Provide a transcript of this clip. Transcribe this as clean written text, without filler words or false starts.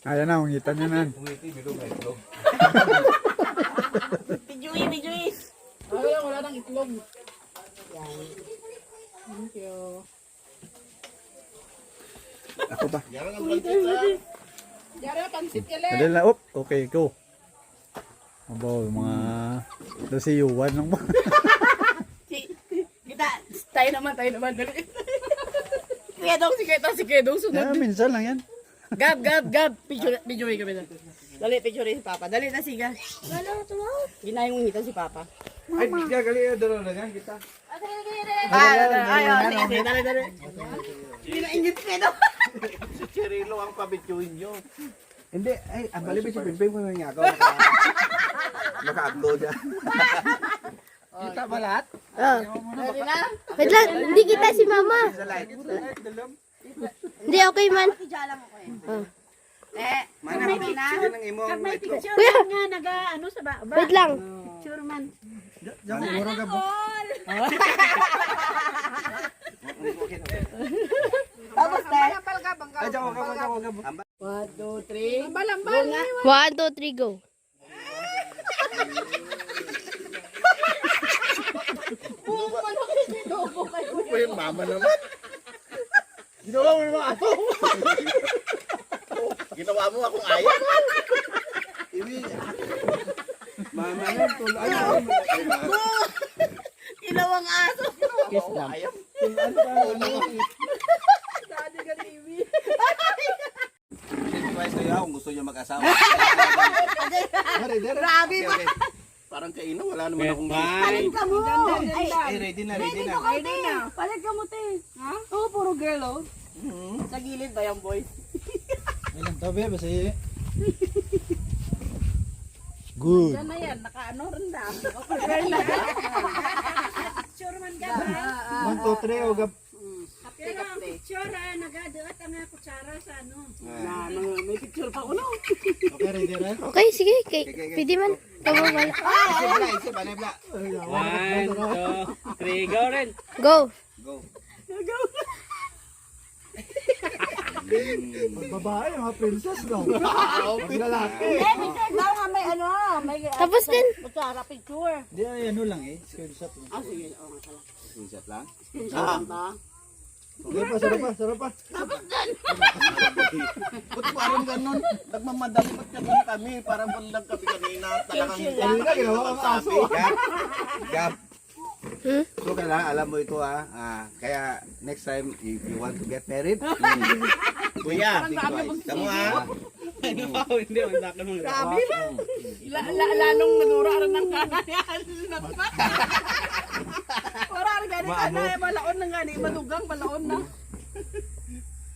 Ayan na, ungitan niya na. Umiti, bilog na itlog. Pijuy, pijuy. Wala nang itlog. Yan. Thank you. Ako pa. Yaran ang bantit sa... Yara, pansit ka lang. Dali na, op. Okay, go. Abo, mga... Doon si Yuan lang ba? Kita, tayo naman. Dali. Si Kedong, sunod. Yeah, minsan lang yan. Gab. Pijuy kami na. Dali, pijuy si Papa. Dali na, siga. Ginayong ngitan si Papa. Ay, bigla, gali, dalo na yan kita. Dali. Pinaingit si Kedong. Si Cirilo ang pabituin nyo. Hindi, ay, ang balibig si Pimping mo nga ako. Naka-upload yan. Kita ba lahat? Dali na. Wait lang, hindi kita si mama. Sa light. Hindi, okay man. Mana, yan ang imong itlog. Kuya, Nga, naga, sa baba. wait lang. Sure man. Diyan, mura ka ba? Tapos na. Ay, diyan ka ba? 1, 2, 3. Balambal. 1, 2, 3, go. Ano yung mama naman? Ginawa mo yung mga ato. Ginawa mo akong ayaw. Mama nun, tulaan na. Ilawang aso. Kiss lang. Tulaan pa. Advice kayo kung gusto nyo mag-asawa. Grabe mo. Parang kaino, wala naman akong Palit ka mo. Ay, ready na. Ready na. Palit ka mo, te. Ha? Oo, puro girl, oh. Sa gilid ba yung boys? Ilang tabi, basta Good. Yan na yan, naka-ano rin na. Girl na. Sure man ka. 1, 2, 3, o gab. Pero ang picture, nagaduat ang kutsara sa ano. May picture pa ko, no? Okay, ready na? Okay, sige. Pwede man. Tama ba? Isip, ano bla? 1, 2, 3, go rin. Go. Babae, mga princess, no? Pag lalaki. Picture daw nga may ano, may Tapos din. kutsara picture. Hindi, ay ano lang eh. Screenshot lang. Ah, sige. Oo nga pala. Screenshot lang. Screenshot ba? Okay pa, sarap pa. Ba't parang ganun? Nagmamadali ba't ganun kami? Parang walang kami kanina. Talagang Kanina, ginawa kang aso. Gab. Hmm? So lang, alam mo ito kaya next time if you want to get married, Kuya, tamo ha. Hindi, ang laki mong Grabe na. Lalong madura rin ng kanayan. Para rin gani ka na, malaon na gani. Madugang, malaon na.